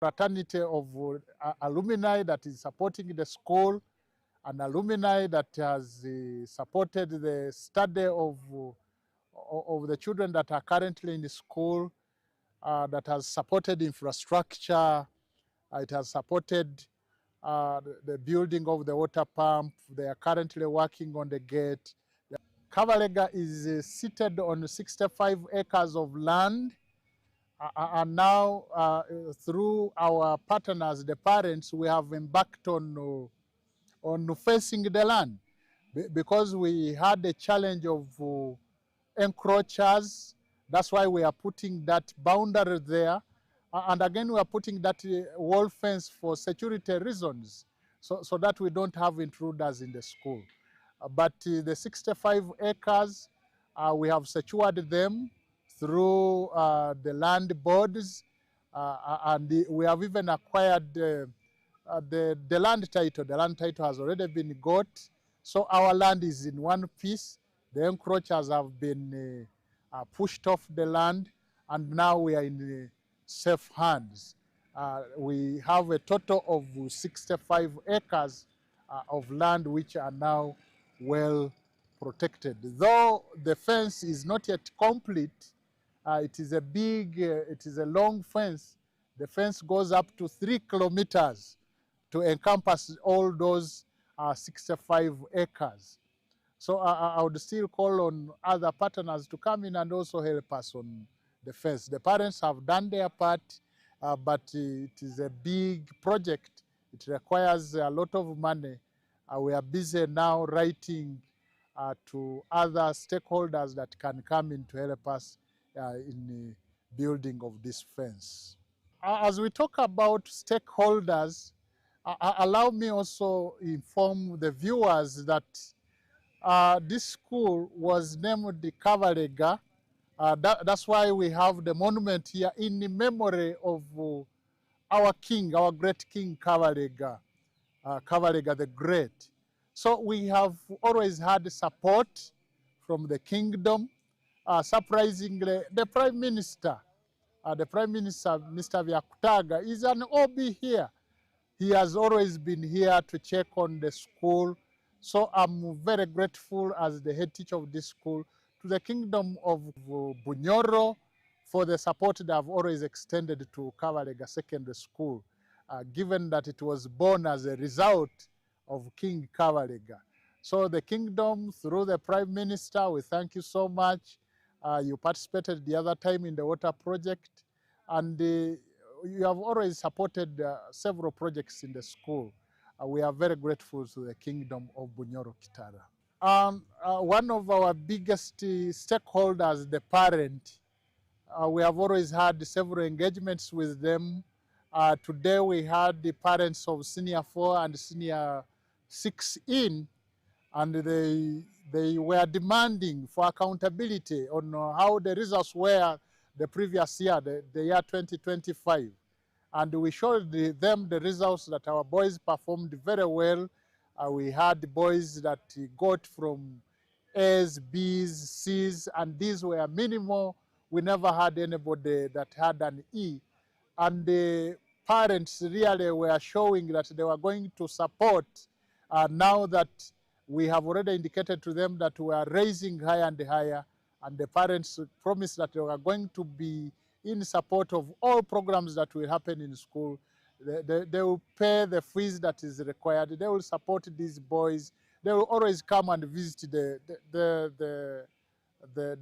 fraternity of alumni that is supporting the school, an alumni that has supported the study of the children that are currently in the school, that has supported infrastructure, it has supported the building of the water pump. They are currently working on the gate. Kabalega is seated on 65 acres of land, and now through our partners, the parents, we have embarked on facing the land because we had a challenge of encroachers. That's why we are putting that boundary there. And again, we are putting that wall fence for security reasons, so that we don't have intruders in the school. But the 65 acres, we have secured them through the land boards, and we have even acquired the land title. The land title has already been got, so our land is in one piece. The encroachers have been pushed off the land, and now we are in safe hands. We have a total of 65 acres of land which are now well protected. Though the fence is not yet complete, it is a long fence. The fence goes up to 3 kilometers to encompass all those 65 acres. So I would still call on other partners to come in and also help us on the fence. The parents have done their part, but it is a big project. It requires a lot of money. We are busy now writing to other stakeholders that can come in to help us in the building of this fence. As we talk about stakeholders, allow me also inform the viewers that this school was named the Kabalega. That's why we have the monument here in the memory of our king, our great king Kabalega, Kabalega the Great. So we have always had support from the kingdom. Surprisingly, the Prime Minister, Mr. Vyakutaga, is an OB here. He has always been here to check on the school. So I'm very grateful as the head teacher of this school to the Kingdom of Bunyoro for the support they have always extended to Kabalega Secondary School, given that it was born as a result of King Kabalega. So the Kingdom, through the Prime Minister, we thank you so much. You participated the other time in the water project, and you have always supported several projects in the school. We are very grateful to the Kingdom of Bunyoro Kitara. One of our biggest stakeholders, the parent, we have always had several engagements with them. Today we had the parents of Senior 4 and Senior 6 in, and they were demanding for accountability on how the results were the previous year, the year 2025. And we showed them the results that our boys performed very well. We had boys that got from A's, B's, C's, and these were minimal. We never had anybody that had an E. And the parents really were showing that they were going to support now that we have already indicated to them that we are raising higher and higher, and the parents promised that they were going to be in support of all programs that will happen in school. They will pay the fees that is required. They will support these boys. They will always come and visit the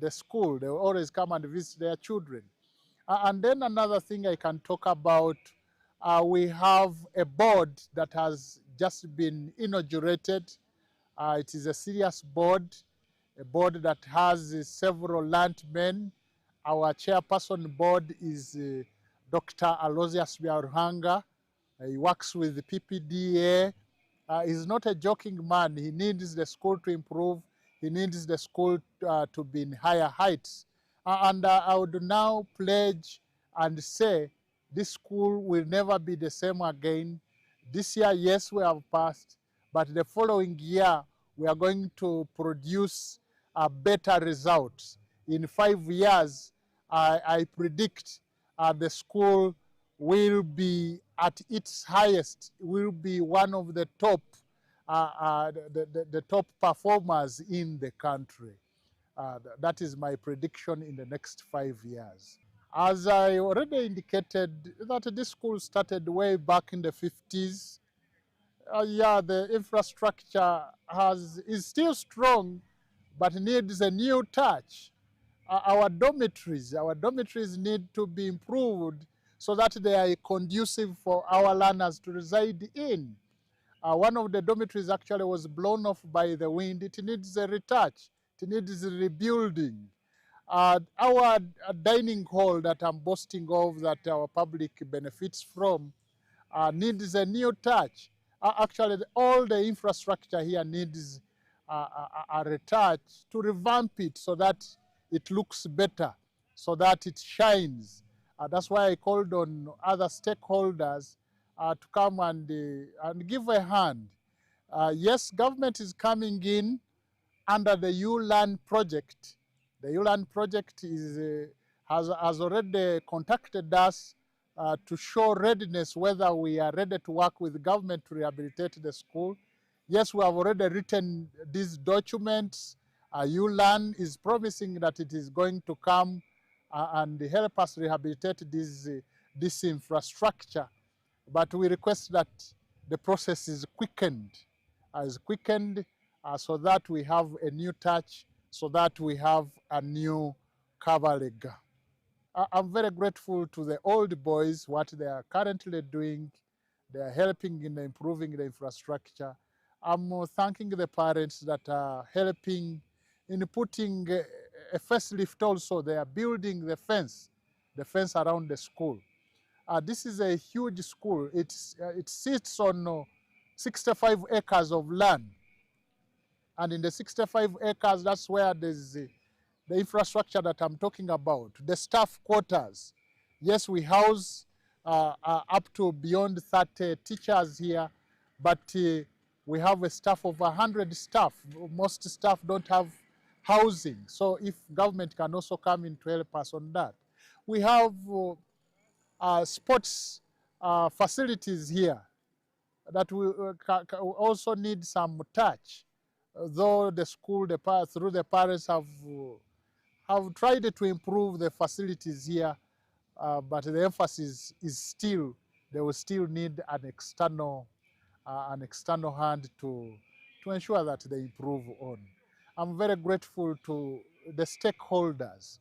school. They will always come and visit their children. And then another thing I can talk about, we have a board that has just been inaugurated. It is a serious board, a board that has several landmen. Our chairperson board is Dr. Aloysius Biaruhanga. He works with the PPDA. He's not a joking man. He needs the school to improve. He needs the school to be in higher heights. And I would now pledge and say this school will never be the same again. This year, yes, we have passed, but the following year, we are going to produce better results. In 5 years, I predict the school will be at its highest, will be one of the top, the top performers in the country. That is my prediction in the next 5 years. As I already indicated, that this school started way back in the 50s. Yeah, the infrastructure is still strong, but needs a new touch. Our dormitories need to be improved so that they are conducive for our learners to reside in. One of the dormitories actually was blown off by the wind. It needs a retouch. It needs rebuilding. Our dining hall that I'm boasting of, that our public benefits from, needs a new touch. Actually, all the infrastructure here needs a retouch to revamp it so that it looks better, so that it shines. That's why I called on other stakeholders to come and give a hand. Yes, government is coming in under the ULearn project. The ULearn project has already contacted us to show readiness whether we are ready to work with government to rehabilitate the school. Yes, we have already written these documents. ULearn is promising that it is going to come and help us rehabilitate this infrastructure. But we request that the process is quickened so that we have a new touch, so that we have a new Kabalega. I'm very grateful to the old boys, what they are currently doing. They are helping in improving the infrastructure. I'm thanking the parents that are helping in putting a facelift also. They are building the fence around the school. This is a huge school. It sits on 65 acres of land. And in the 65 acres, that's where there's the infrastructure that I'm talking about, the staff quarters. Yes, we house up to beyond 30 teachers here, but we have a staff of 100 staff. Most staff don't have housing. So if government can also come in to help us on that. We have sports facilities here that we also need some touch. Though the school, through the parents have tried to improve the facilities here, but the emphasis is still, they will still need an external hand to ensure that they improve on. I'm very grateful to the stakeholders,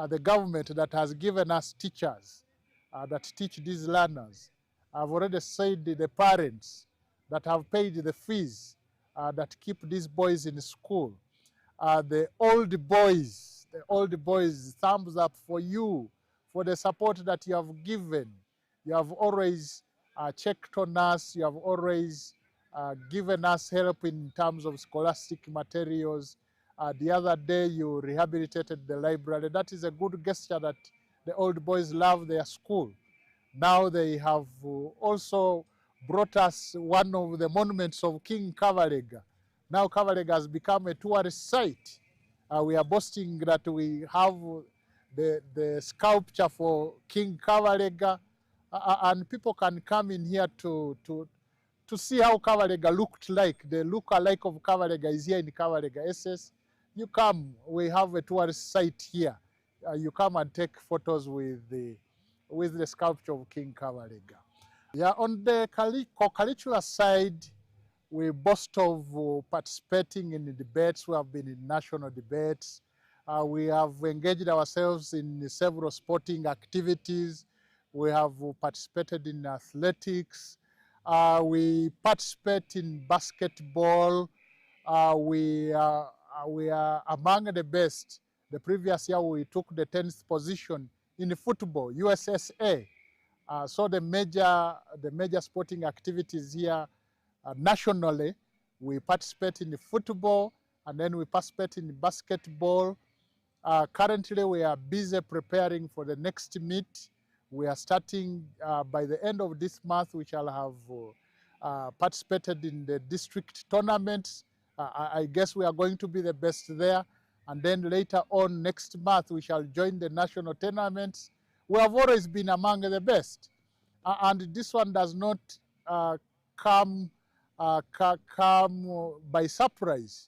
the government that has given us teachers that teach these learners. I've already said the parents that have paid the fees that keep these boys in school. The old boys, thumbs up for you, for the support that you have given. You have always checked on us. You have always given us help in terms of scholastic materials. The other day you rehabilitated the library. That is a good gesture that the old boys love their school. Now they have also brought us one of the monuments of King Kabalega. Now Kabalega has become a tourist site. We are boasting that we have the sculpture for King Kabalega, and people can come in here to see how Kabalega looked like. The look-alike of Kabalega is here in Kabalega SS. You come, we have a tourist site here. You come and take photos with the sculpture of King Kabalega. Yeah, on the co-curricular side, we boast of participating in the debates. We have been in national debates. We have engaged ourselves in several sporting activities. We have participated in athletics. We participate in basketball. We are among the best. The previous year we took the 10th position in football, USSA. So the major sporting activities here nationally, we participate in football, and then we participate in basketball. Currently, we are busy preparing for the next meet. We are starting by the end of this month. We shall have participated in the district tournaments. I guess we are going to be the best there. And then later on next month, we shall join the national tournaments. We have always been among the best. And this one does not uh, come come by surprise.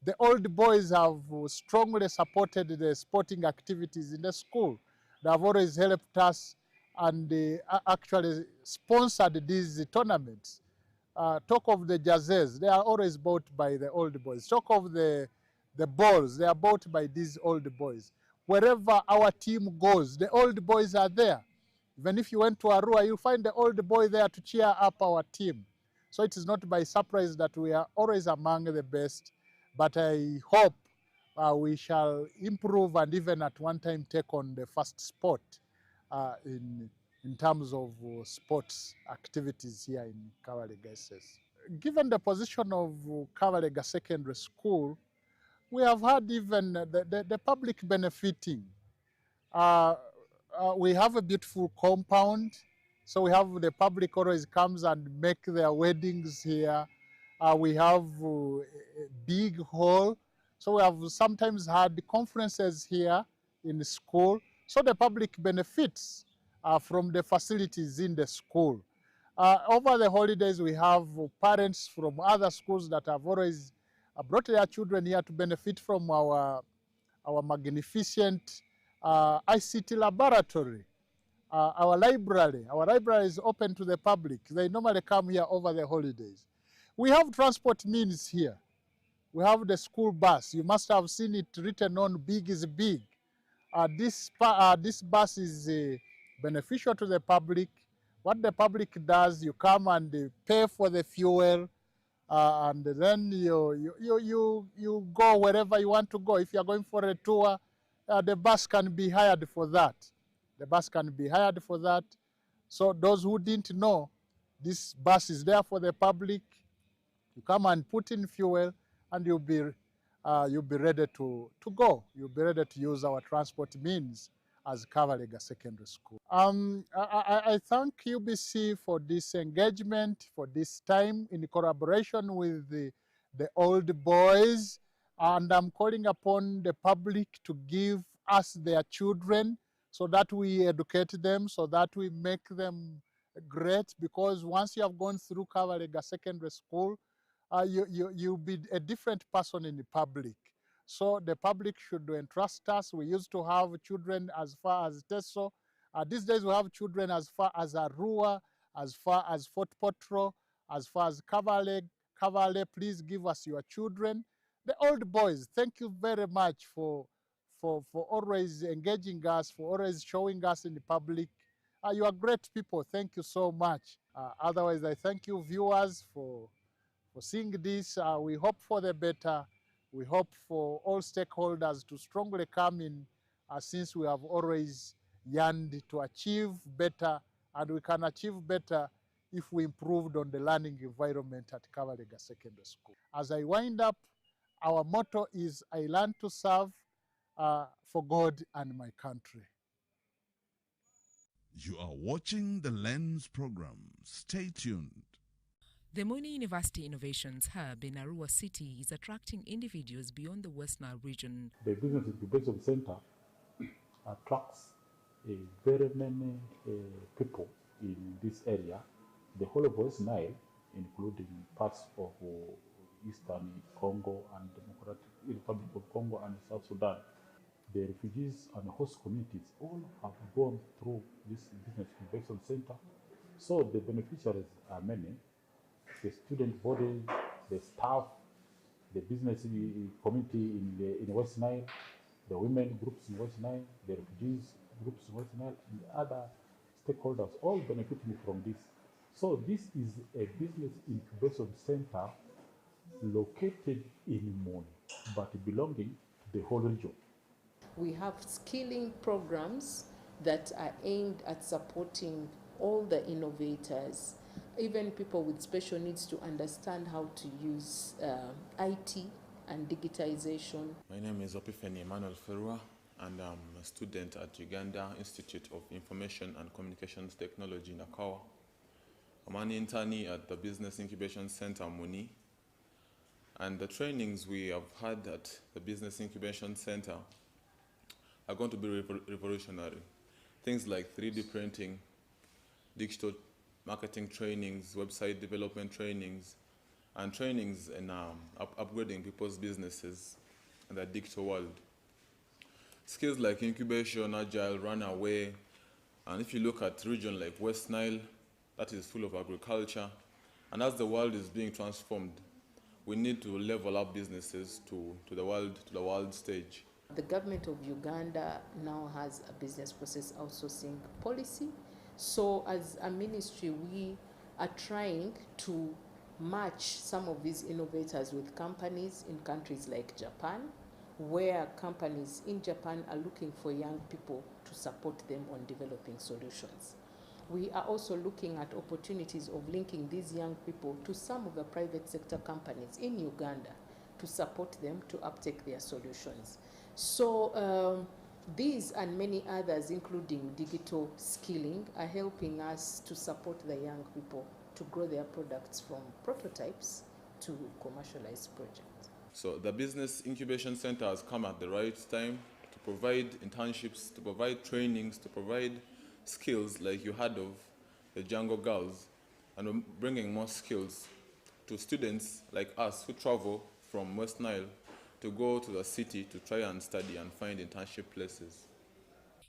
The old boys have strongly supported the sporting activities in the school. They have always helped us and actually sponsored these tournaments. Talk of the jerseys, they are always bought by the old boys. Talk of the balls, they are bought by these old boys. Wherever our team goes, the old boys are there. Even if you went to Arua, you'll find the old boy there to cheer up our team. So it is not by surprise that we are always among the best, but I hope we shall improve and even at one time take on the first spot in terms of sports activities here in Kabalega SS. Given the position of Kabalega Secondary School, we have had even the public benefiting. Uh, we have a beautiful compound, so we have the public always comes and make their weddings here. We have a big hall, so we have sometimes had conferences here in the school, so the public benefits from the facilities in the school. Over the holidays, we have parents from other schools that have always brought their children here to benefit from our magnificent ICT laboratory, our library. Our library is open to the public. They normally come here over the holidays. We have transport means here. We have the school bus. You must have seen it written on big is big. This bus is beneficial to the public. What the public does, you come and pay for the fuel, and then you go wherever you want to go. If you're going for a tour, the bus can be hired for that. The bus can be hired for that. So those who didn't know, this bus is there for the public. You come and put in fuel, and you'll be ready to go. You'll be ready to use our transport means as Kabalega Secondary School. I thank UBC for this engagement, for this time in collaboration with the old boys, and I'm calling upon the public to give us their children so that we educate them, so that we make them great, because once you have gone through Kabalega Secondary School, you'll be a different person in the public. So the public should entrust us. We used to have children as far as Teso. These days we have children as far as Arua, as far as Fort Potro, as far as Kabalega. Please give us your children. The old boys, thank you very much for always engaging us, for always showing us in the public. You are great people. Thank you so much. Otherwise, I thank you viewers for seeing this. We hope for the better. We hope for all stakeholders to strongly come in, since we have always yearned to achieve better, and we can achieve better if we improved on the learning environment at Kabalega Secondary School. As I wind up, our motto is, I learn to serve for God and my country. You are watching the Lens program. Stay tuned. The Muni University Innovations Hub in Arua City is attracting individuals beyond the West Nile region. The Business Incubation Center attracts very many people in this area, the whole of West Nile, including parts of Eastern Congo and Democratic Republic of Congo and South Sudan. The refugees and host communities all have gone through this Business Incubation Center. So the beneficiaries are many. The student body, the staff, the business community in West Nile, the women groups in West Nile, the refugees groups in West Nile, and other stakeholders all benefiting from this. So this is a business incubation center located in Moni, but belonging to the whole region. We have skilling programs that are aimed at supporting all the innovators, even people with special needs, to understand how to use IT and digitization. My name is Opifeni Emmanuel Ferua, and I'm a student at Uganda Institute of Information and Communications Technology in Akawa. I'm an internee at the Business Incubation Center, Muni, and the trainings we have had at the Business Incubation Center are going to be revolutionary. Things like 3D printing, digital marketing trainings, website development trainings, and trainings in upgrading people's businesses in the digital world. Skills like incubation, agile, runaway, and if you look at region like West Nile, that is full of agriculture, and as the world is being transformed, we need to level up businesses to the world stage. The government of Uganda now has a business process outsourcing policy. So as a ministry, we are trying to match some of these innovators with companies in countries like Japan, where companies in Japan are looking for young people to support them on developing solutions. We are also looking at opportunities of linking these young people to some of the private sector companies in Uganda to support them to uptake their solutions. So these and many others, including digital skilling, are helping us to support the young people to grow their products from prototypes to commercialized projects. So the Business Incubation Center has come at the right time to provide internships, to provide trainings, to provide skills like you had of the Jungle Girls, and we're bringing more skills to students like us who travel from West Nile to go to the city to try and study and find internship places.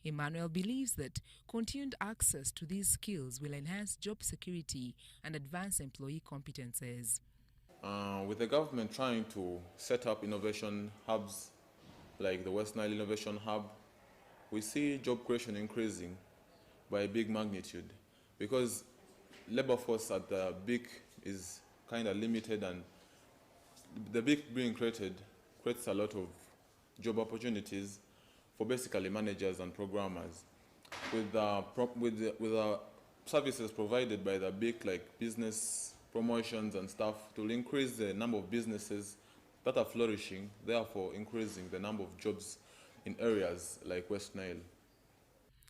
Emmanuel believes that continued access to these skills will enhance job security and advance employee competences. With the government trying to set up innovation hubs like the West Nile Innovation Hub, we see job creation increasing by a big magnitude because labor force at the BIC is kind of limited, and the BIC being created creates a lot of job opportunities for basically managers and programmers. With the services provided by the BIC, like business promotions and stuff, to increase the number of businesses that are flourishing, therefore increasing the number of jobs in areas like West Nile.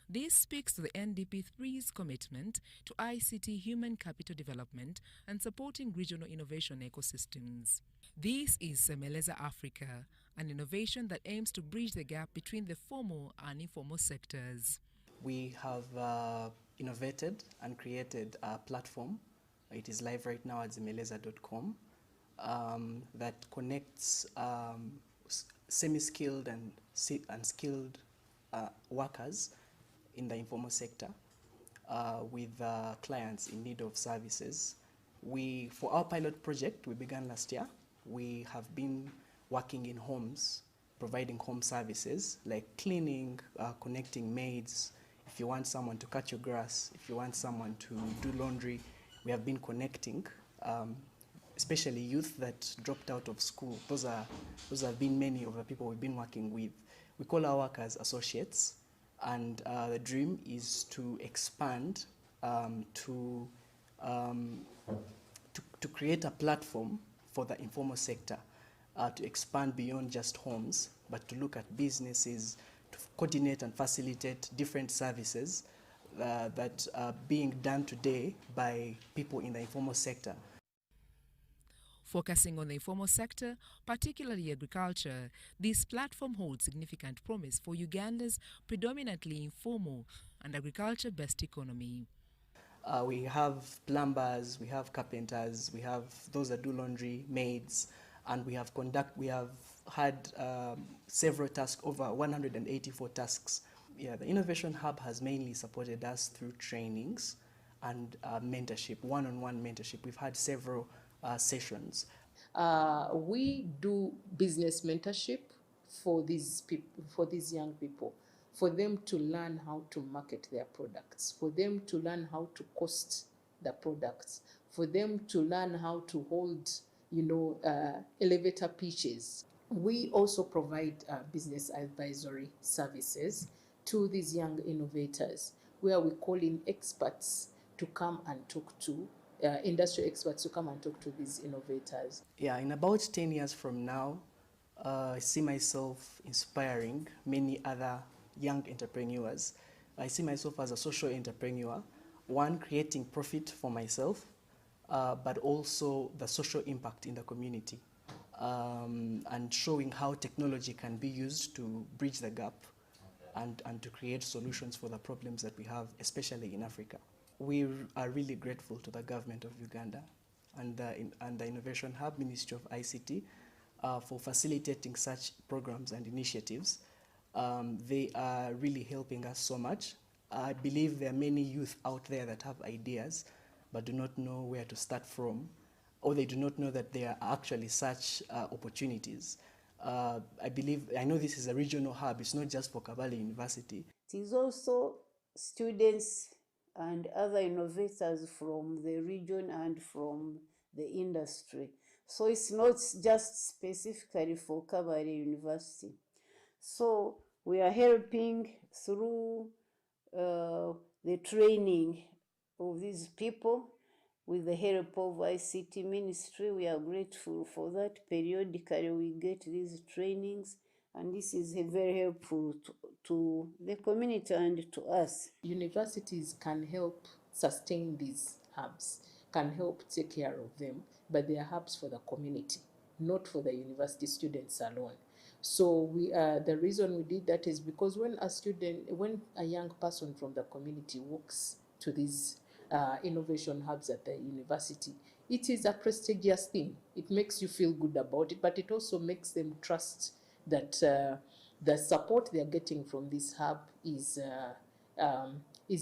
This speaks to the NDP3's commitment to ICT human capital development and supporting regional innovation ecosystems. This is Formalizing Africa, an innovation that aims to bridge the gap between the formal and informal sectors. We have innovated and created a platform. It is live right now at zimeleza.com that connects semi-skilled and skilled workers in the informal sector with clients in need of services. For our pilot project, we began last year. We have been working in homes, providing home services like cleaning, connecting maids. If you want someone to cut your grass, if you want someone to do laundry, we have been connecting, especially youth that dropped out of school. Those have been many of the people we've been working with. We call our workers associates, and the dream is to expand to create a platform for the informal sector, to expand beyond just homes, but to look at businesses, to coordinate and facilitate different services that are being done today by people in the informal sector. Focusing on the informal sector, particularly agriculture, this platform holds significant promise for Uganda's predominantly informal and agriculture-based economy. We have plumbers, we have carpenters, we have those that do laundry, maids, and we have had several tasks, over 184 tasks. Yeah, the Innovation Hub has mainly supported us through trainings and mentorship, one-on-one mentorship. We've had several sessions. We do business mentorship for these people, for these young people, for them to learn how to market their products, for them to learn how to cost the products, for them to learn how to hold, elevator pitches. We also provide business advisory services to these young innovators, where we call in experts to come and talk to industry experts to come and talk to these innovators. Yeah, in about 10 years from now, I see myself inspiring many other young entrepreneurs. I see myself as a social entrepreneur, one, creating profit for myself, but also the social impact in the community, and showing how technology can be used to bridge the gap and to create solutions for the problems that we have, especially in Africa. we are really grateful to the government of Uganda and the Innovation Hub, Ministry of ICT, for facilitating such programs and initiatives. They are really helping us so much. I believe there are many youth out there that have ideas but do not know where to start from, or they do not know that there are actually such opportunities. I know this is a regional hub. It's not just for Kabalega University. It is also students and other innovators from the region and from the industry. So it's not just specifically for Kabalega University. So we are helping through the training of these people with the help of ICT Ministry. We are grateful for that. Periodically we get these trainings, and this is very helpful to the community and to us. Universities can help sustain these hubs, can help take care of them, but they are hubs for the community, not for the university students alone. So the reason we did that is because when a young person from the community walks to these innovation hubs at the university, it is a prestigious thing. It makes you feel good about it, but it also makes them trust that the support they are getting from this hub is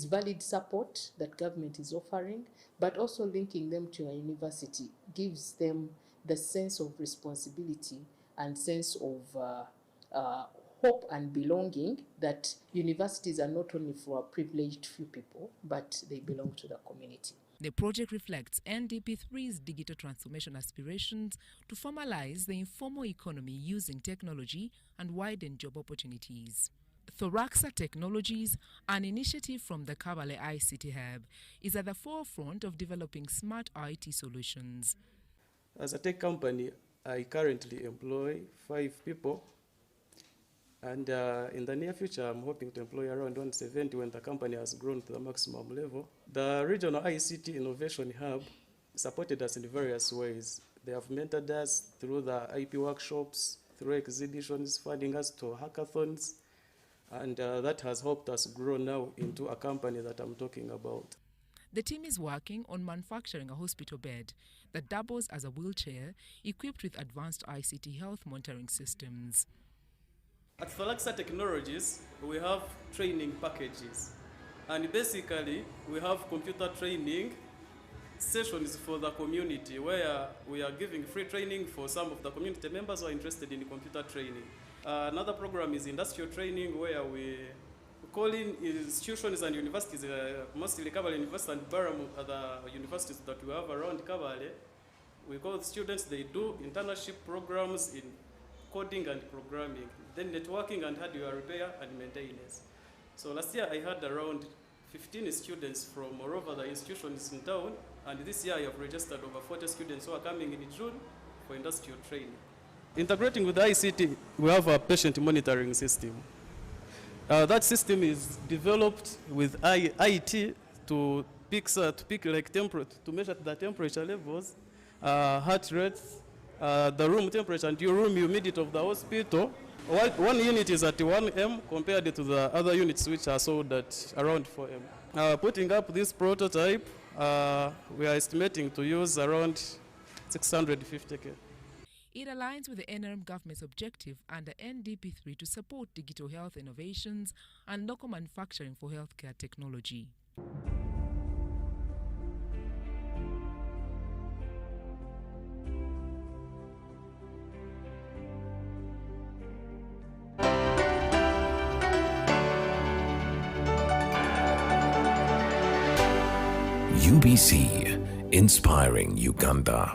valid support that government is offering, but also linking them to a university gives them the sense of responsibility and sense of hope and belonging, that universities are not only for a privileged few people, but they belong to the community. The project reflects NDP3's digital transformation aspirations to formalize the informal economy using technology and widen job opportunities. Thoraxa Technologies, an initiative from the Kabalega ICT Hub, is at the forefront of developing smart IT solutions. As a tech company, I currently employ 5 people, and in the near future, I'm hoping to employ around 170 when the company has grown to the maximum level. The Regional ICT Innovation Hub supported us in various ways. They have mentored us through the IP workshops, through exhibitions, funding us to hackathons, and that has helped us grow now into a company that I'm talking about. The team is working on manufacturing a hospital bed that doubles as a wheelchair, equipped with advanced ICT health monitoring systems. At Thoraxa Technologies, we have training packages. And basically, we have computer training sessions for the community where we are giving free training for some of the community members who are interested in computer training. Another program is industrial training, where we call in institutions and universities, mostly Kabalega University and Baramu, other universities that we have around Kabalega. We call students, they do internship programs in coding and programming, then networking and hardware repair and maintenance. So last year I had around 15 students from all over the institutions in town, and this year I have registered over 40 students who are coming in June for industrial training. Integrating with the ICT, we have a patient monitoring system. That system is developed with IT to pick like temperature, to measure the temperature levels, heart rates, the room temperature and your room humidity of the hospital. One unit is at 1 m compared to the other units which are sold at around 4 m. Putting up this prototype, we are estimating to use around 650K. It aligns with the NRM government's objective under NDP3 to support digital health innovations and local manufacturing for healthcare technology. UBC, inspiring Uganda.